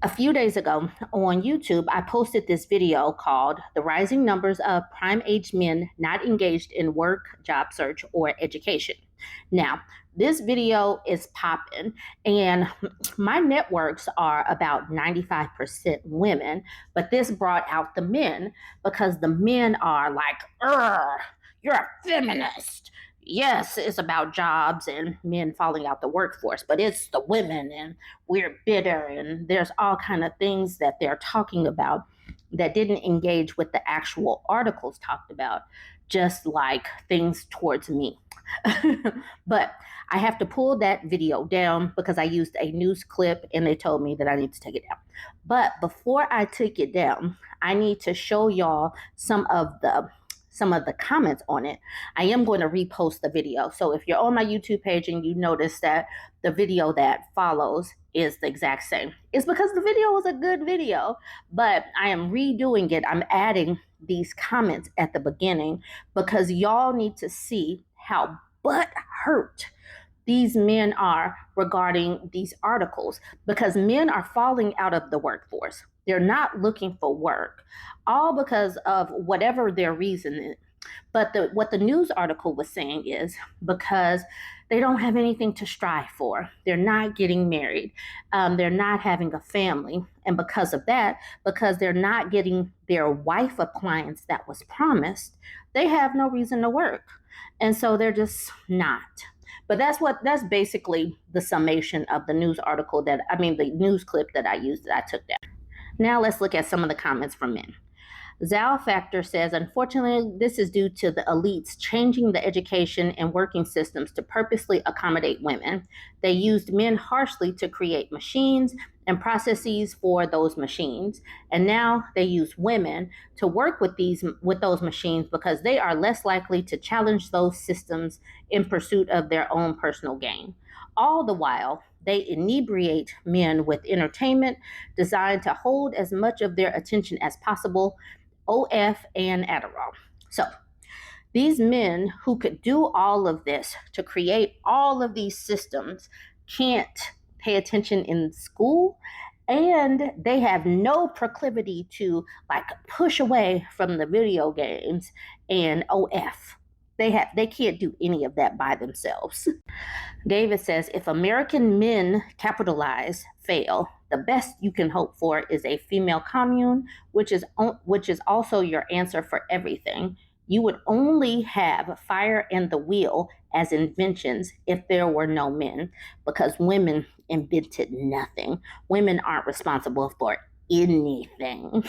A few days ago on YouTube, I posted this video called The Rising Numbers of Prime Age Men Not Engaged in Work, Job Search, or Education. Now, this video is popping, and my networks are about 95% women, but this brought out the men because the men are like, you're a feminist. Yes, it's about jobs and men falling out the workforce, but it's the women and we're bitter, and there's all kind of things that they're talking about that didn't engage with the actual articles talked about, just like things towards me. But I have to pull that video down because I used a news clip and they told me that I need to take it down. But before I take it down, I need to show y'all some of the comments on it. I am going to repost the video. So if you're on my YouTube page and you notice that the video that follows is the exact same, it's because the video was a good video, but I am redoing it. I'm adding these comments at the beginning because y'all need to see how butt hurt these men are regarding these articles, because men are falling out of the workforce. They're not looking for work, all because of whatever their reason is. But what the news article was saying is because they don't have anything to strive for. They're not getting married. They're not having a family. And because of that, because they're not getting their wife appliance that was promised, they have no reason to work. And so they're just not. But that's basically the summation of the news article the news clip that I used that I took down. Now let's look at some of the comments from men. Zal Factor says, unfortunately, this is due to the elites changing the education and working systems to purposely accommodate women. They used men harshly to create machines and processes for those machines. And now they use women to work with those machines because they are less likely to challenge those systems in pursuit of their own personal gain. All the while, they inebriate men with entertainment designed to hold as much of their attention as possible, OF and Adderall. So these men who could do all of this to create all of these systems can't pay attention in school, and they have no proclivity to push away from the video games and OF. They can't do any of that by themselves. David says, if American men capitalize, fail, the best you can hope for is a female commune, which is also your answer for everything. You would only have fire and the wheel as inventions if there were no men, because women invented nothing. Women aren't responsible for anything.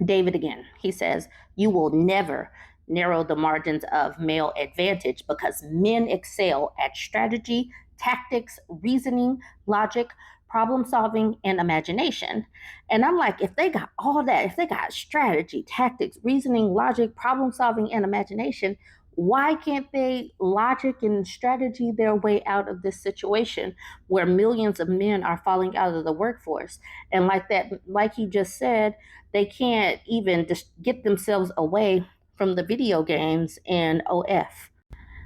David again, he says, you will never narrow the margins of male advantage because men excel at strategy, tactics, reasoning, logic, problem solving, and imagination. And I'm like, if they got all that, if they got strategy, tactics, reasoning, logic, problem solving, and imagination, why can't they logic and strategy their way out of this situation where millions of men are falling out of the workforce? And like he just said, they can't even just get themselves away from the video games and OF.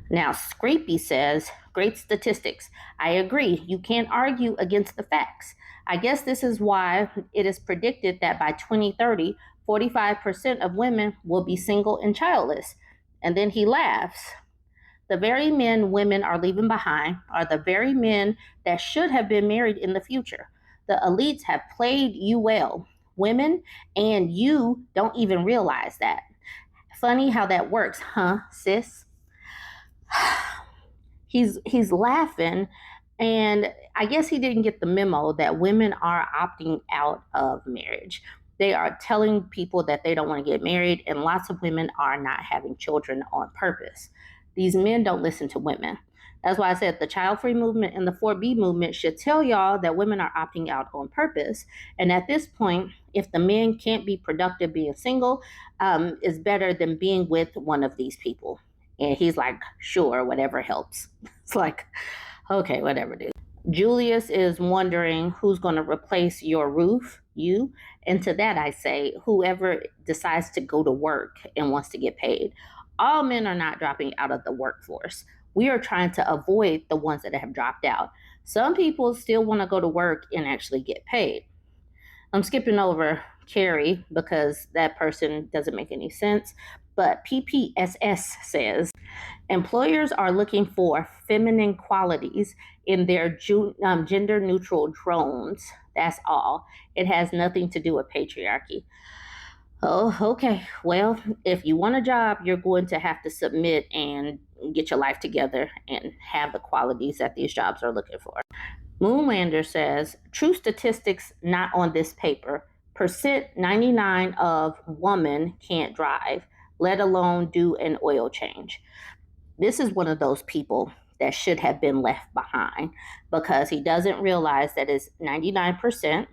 Now, Scrapey says, great statistics. I agree. You can't argue against the facts. I guess this is why it is predicted that by 2030, 45% of women will be single and childless. And then he laughs. The very men women are leaving behind are the very men that should have been married in the future. The elites have played you well, women, and you don't even realize that. Funny how that works, huh, sis? He's laughing, and I guess he didn't get the memo that women are opting out of marriage. They are telling people that they don't want to get married, and lots of women are not having children on purpose. These men don't listen to women. That's why I said the child-free movement and the 4B movement should tell y'all that women are opting out on purpose. And at this point, if the men can't be productive being single, is better than being with one of these people. And he's like, sure, whatever helps. It's like, okay, whatever, dude. Julius is wondering who's going to replace your roof, you. And to that I say, whoever decides to go to work and wants to get paid. All men are not dropping out of the workforce. We are trying to avoid the ones that have dropped out. Some people still want to go to work and actually get paid. I'm skipping over Carrie because that person doesn't make any sense. But PPSS says employers are looking for feminine qualities in their gender neutral drones. That's all. It has nothing to do with patriarchy. Oh, okay. Well, if you want a job, you're going to have to submit and get your life together and have the qualities that these jobs are looking for. Moonlander says true statistics not on this paper. Percent 99 of women can't drive, let alone do an oil change. This is one of those people that should have been left behind because he doesn't realize that it's 99%.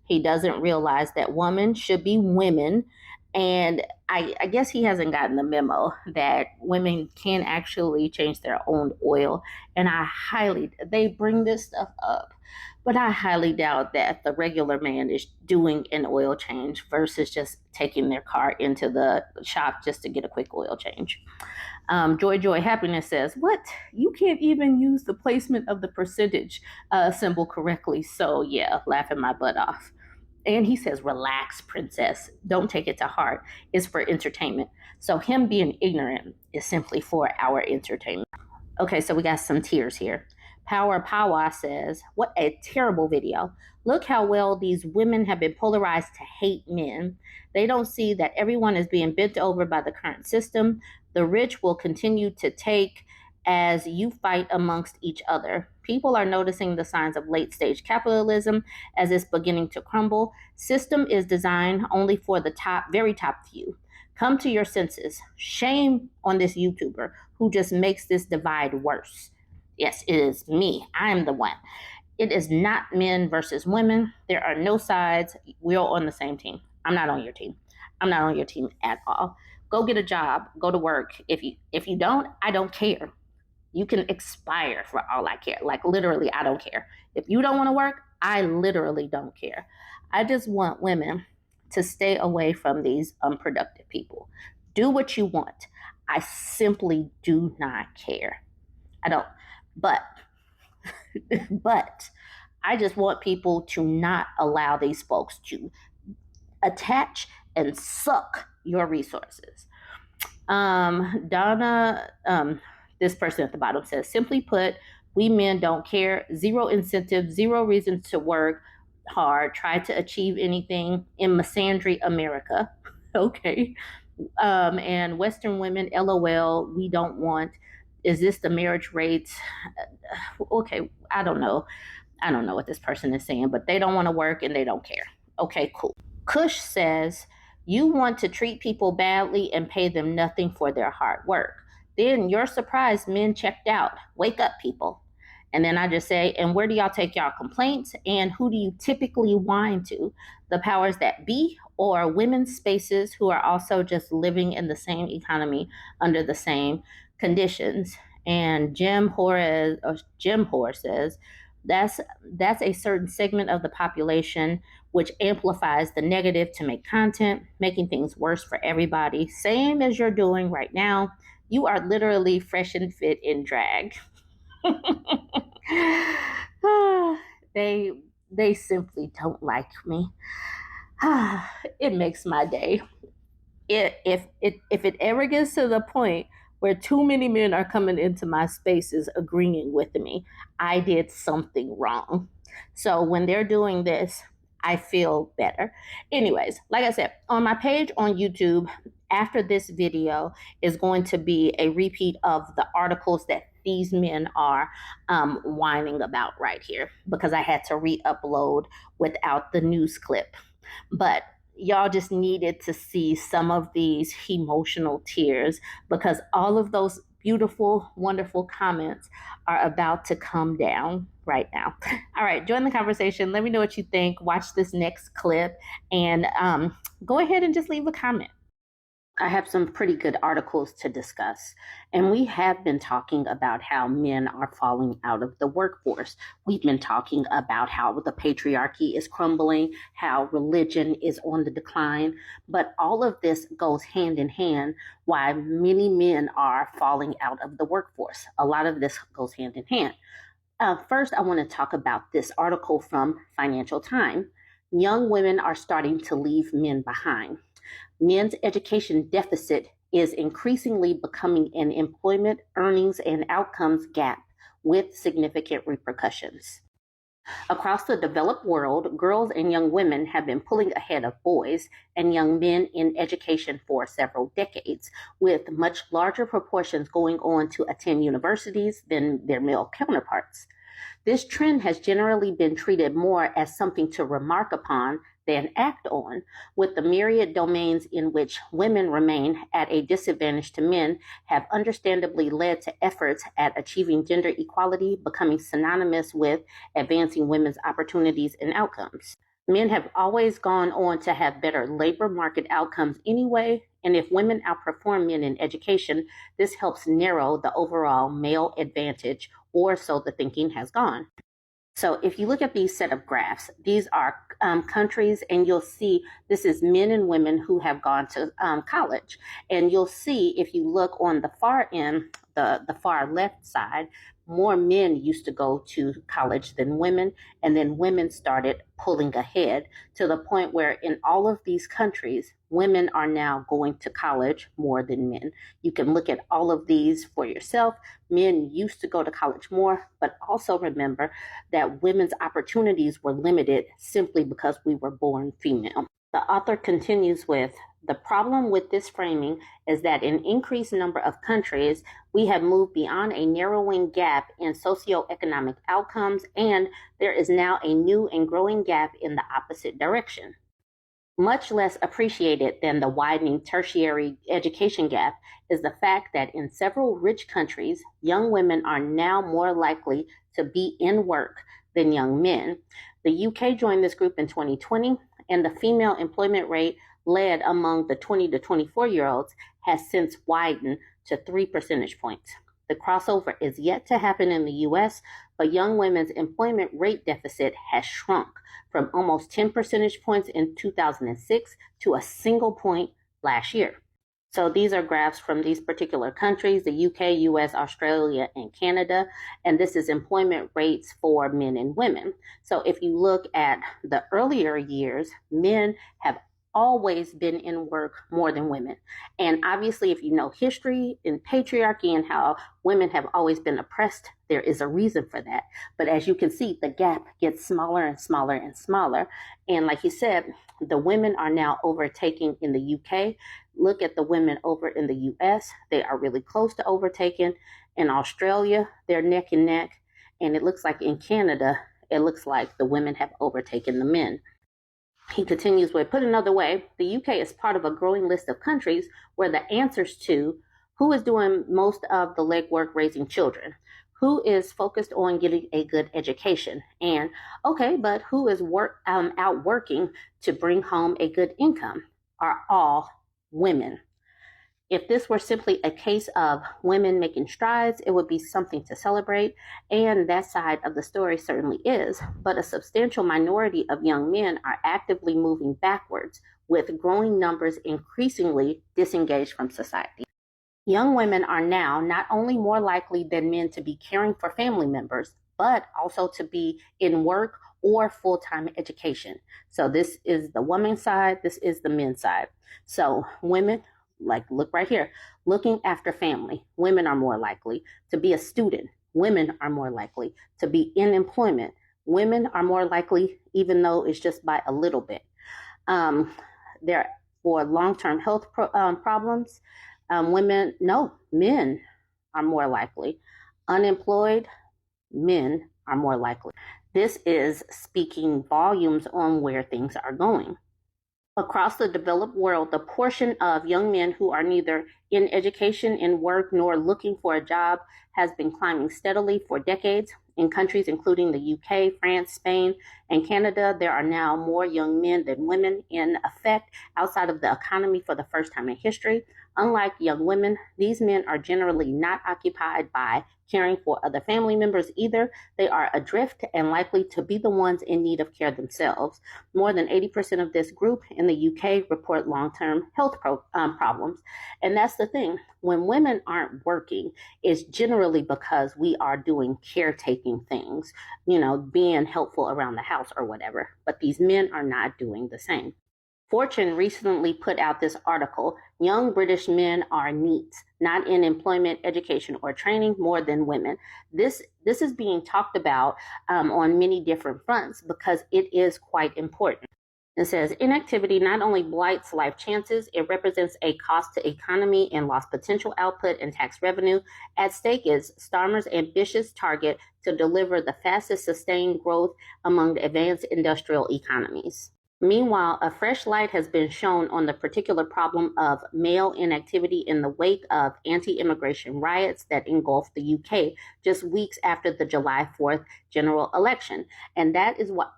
He doesn't realize that women should be women. And I guess he hasn't gotten the memo that women can actually change their own oil. And they bring this stuff up, but I highly doubt that the regular man is doing an oil change versus just taking their car into the shop just to get a quick oil change. Joy Happiness says, what? You can't even use the placement of the percentage symbol correctly. So, yeah, laughing my butt off. And he says, relax, princess. Don't take it to heart. It's for entertainment. So, him being ignorant is simply for our entertainment. Okay, so we got some tears here. Power Power says, what a terrible video. Look how well these women have been polarized to hate men. They don't see that everyone is being bent over by the current system. The rich will continue to take as you fight amongst each other. People are noticing the signs of late stage capitalism as it's beginning to crumble. System is designed only for the very top few. Come to your senses. Shame on this YouTuber who just makes this divide worse. Yes, it is me. I am the one. It is not men versus women. There are no sides. We're all on the same team. I'm not on your team. I'm not on your team at all. Go get a job. Go to work. If you don't, I don't care. You can expire for all I care. Like literally, I don't care. If you don't want to work, I literally don't care. I just want women to stay away from these unproductive people. Do what you want. I simply do not care. I don't. But but I just want people to not allow these folks to attach and suck your resources. Donna, this person at the bottom says, simply put, we men don't care, zero incentive, zero reasons to work hard, try to achieve anything in misandry America. Okay. And Western women, LOL, we don't want. Is this the marriage rates? Okay, I don't know. I don't know what this person is saying, but they don't want to work and they don't care. Okay, cool. Kush says, you want to treat people badly and pay them nothing for their hard work. Then you're surprised men checked out. Wake up, people. And then I just say, and where do y'all take y'all complaints? And who do you typically whine to? The powers that be or women's spaces who are also just living in the same economy under the same conditions. And Jim Hoare says, that's a certain segment of the population which amplifies the negative to make content, making things worse for everybody. Same as you're doing right now. You are literally fresh and fit in drag. they simply don't like me. It makes my day. If it ever gets to the point where too many men are coming into my spaces agreeing with me, I did something wrong. So when they're doing this, I feel better. Anyways, like I said, on my page on YouTube, after this video is going to be a repeat of the articles that these men are whining about right here because I had to re-upload without the news clip. But y'all just needed to see some of these emotional tears because all of those beautiful, wonderful comments are about to come down right now. All right, join the conversation. Let me know what you think. Watch this next clip and go ahead and just leave a comment. I have some pretty good articles to discuss. And we have been talking about how men are falling out of the workforce. We've been talking about how the patriarchy is crumbling, how religion is on the decline. But all of this goes hand in hand why many men are falling out of the workforce. A lot of this goes hand in hand. First, I want to talk about this article from Financial Times. Young women are starting to leave men behind. Men's education deficit is increasingly becoming an employment, earnings, and outcomes gap with significant repercussions. Across the developed world, girls and young women have been pulling ahead of boys and young men in education for several decades, with much larger proportions going on to attend universities than their male counterparts. This trend has generally been treated more as something to remark upon than act on, with the myriad domains in which women remain at a disadvantage to men have understandably led to efforts at achieving gender equality becoming synonymous with advancing women's opportunities and outcomes. Men have always gone on to have better labor market outcomes anyway, and if women outperform men in education, this helps narrow the overall male advantage, or so the thinking has gone. So if you look at these set of graphs, these are countries, and you'll see this is men and women who have gone to college. And you'll see if you look on the far end, the far left side, more men used to go to college than women, and then women started pulling ahead to the point where in all of these countries, women are now going to college more than men. You can look at all of these for yourself. Men used to go to college more, but also remember that women's opportunities were limited simply because we were born female. The author continues with, the problem with this framing is that in increased number of countries, we have moved beyond a narrowing gap in socioeconomic outcomes, and there is now a new and growing gap in the opposite direction. Much less appreciated than the widening tertiary education gap is the fact that in several rich countries, young women are now more likely to be in work than young men. The UK joined this group in 2020, and the female employment rate led among the 20 to 24-year-olds has since widened to 3 percentage points. The crossover is yet to happen in the US, but young women's employment rate deficit has shrunk from almost 10 percentage points in 2006 to a single point last year. So these are graphs from these particular countries, the UK, US, Australia, and Canada, and this is employment rates for men and women. So if you look at the earlier years, men have always been in work more than women. And obviously, if you know history and patriarchy and how women have always been oppressed, there is a reason for that. But as you can see, the gap gets smaller and smaller and smaller. And like you said, the women are now overtaking in the UK. Look at the women over in the US. They are really close to overtaking. In Australia, they're neck and neck. And it looks like in Canada, it looks like the women have overtaken the men. He continues with, put another way, the UK is part of a growing list of countries where the answers to who is doing most of the legwork raising children, who is focused on getting a good education, and okay, but who is out working to bring home a good income, are all women. If this were simply a case of women making strides, it would be something to celebrate, and that side of the story certainly is, but a substantial minority of young men are actively moving backwards, with growing numbers increasingly disengaged from society. Young women are now not only more likely than men to be caring for family members, but also to be in work or full-time education. So this is the woman's side, this is the men's side. So women, like look right here, looking after family, women are more likely to be a student. Women are more likely to be in employment. Women are more likely, even though it's just by a little bit. There for long-term health problems, men are more likely. Unemployed, men are more likely. This is speaking volumes on where things are going. Across the developed world, the portion of young men who are neither in education, in work, nor looking for a job has been climbing steadily for decades in countries including the UK, France, Spain, In Canada, there are now more young men than women in effect outside of the economy for the first time in history. Unlike young women, these men are generally not occupied by caring for other family members either. They are adrift and likely to be the ones in need of care themselves. More than 80% of this group in the UK report long-term health problems. And that's the thing. When women aren't working, it's generally because we are doing caretaking things, being helpful around the house or whatever. But these men are not doing the same. Fortune recently put out this article, Young British Men Are NEETs, not in employment, education, or training more than women. This is being talked about on many different fronts because it is quite important. It says inactivity not only blights life chances, it represents a cost to economy and lost potential output and tax revenue. At stake is Starmer's ambitious target to deliver the fastest sustained growth among advanced industrial economies. Meanwhile, a fresh light has been shown on the particular problem of male inactivity in the wake of anti-immigration riots that engulfed the UK just weeks after the July 4th general election. And that is what,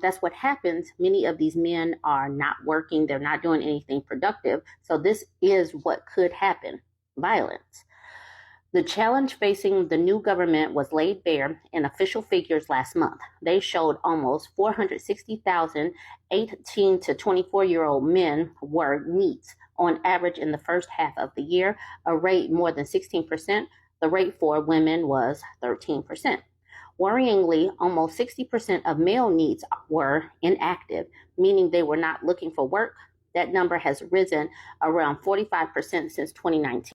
that's what happens. Many of these men are not working. They're not doing anything productive. So this is what could happen, violence. The challenge facing the new government was laid bare in official figures last month. They showed almost 460,000 18 to 24-year-old men were NEETs on average in the first half of the year, a rate more than 16%. The rate for women was 13%. Worryingly, almost 60% of male NEETs were inactive, meaning they were not looking for work. That number has risen around 45% since 2019.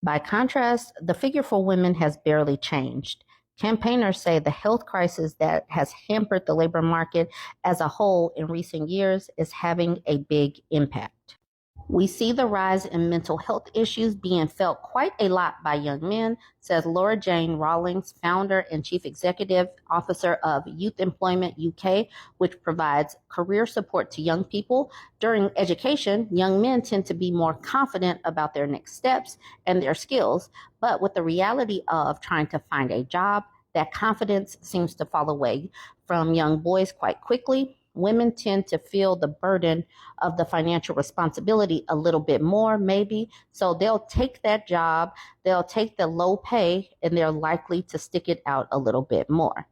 By contrast, the figure for women has barely changed. Campaigners say the health crisis that has hampered the labor market as a whole in recent years is having a big impact. We see the rise in mental health issues being felt quite a lot by young men, says Laura Jane Rawlings, founder and chief executive officer of Youth Employment UK, which provides career support to young people. During education, young men tend to be more confident about their next steps and their skills, but with the reality of trying to find a job, that confidence seems to fall away from young boys quite quickly. Women tend to feel the burden of the financial responsibility a little bit more, maybe. So they'll take that job, they'll take the low pay, and they're likely to stick it out a little bit more.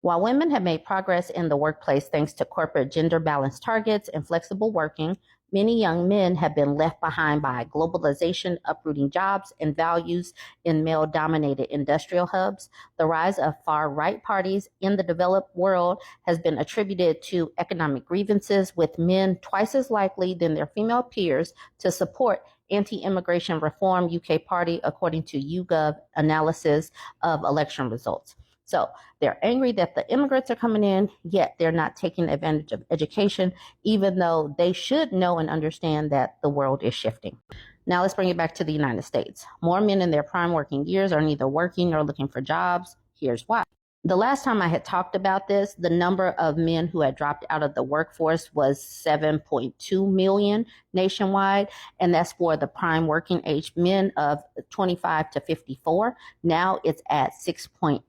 While women have made progress in the workplace thanks to corporate gender balance targets and flexible working, many young men have been left behind by globalization, uprooting jobs and values in male-dominated industrial hubs. The rise of far-right parties in the developed world has been attributed to economic grievances, with men twice as likely than their female peers to support anti-immigration reform UK party, according to YouGov analysis of election results. So they're angry that the immigrants are coming in, yet they're not taking advantage of education, even though they should know and understand that the world is shifting. Now let's bring it back to the United States. More men in their prime working years are neither working nor looking for jobs. Here's why. The last time I had talked about this, the number of men who had dropped out of the workforce was 7.2 million nationwide, and that's for the prime working age men of 25 to 54. Now it's at 6.8.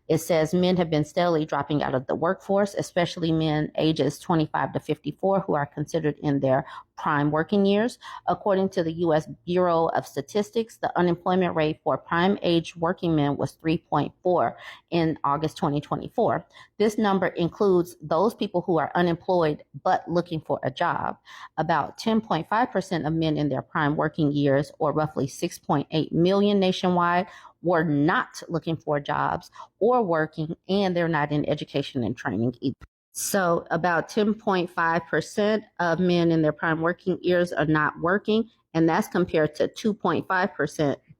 It says men have been steadily dropping out of the workforce, especially men ages 25 to 54 who are considered in their prime working years. According to the U.S. Bureau of Statistics, the unemployment rate for prime age working men was 3.4 in August 2024. This number includes those people who are unemployed but looking for a job. About 10.5% of men in their prime working years, or roughly 6.8 million nationwide, were not looking for jobs or working, and they're not in education and training either. So about 10.5% of men in their prime working years are not working, and that's compared to 2.5%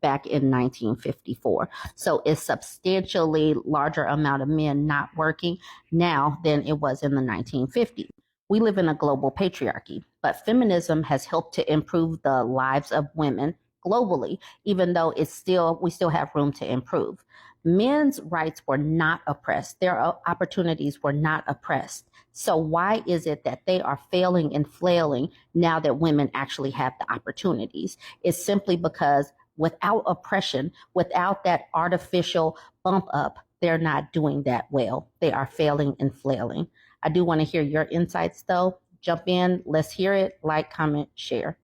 back in 1954. So it's substantially larger amount of men not working now than it was in the 1950s. We live in a global patriarchy, but feminism has helped to improve the lives of women globally, even though we still have room to improve. Men's rights were not oppressed. Their opportunities were not oppressed. So why is it that they are failing and flailing now that women actually have the opportunities? It's simply because without oppression, without that artificial bump up, they're not doing that well. They are failing and flailing. I do want to hear your insights though. Jump in, let's hear it. Like, comment, share.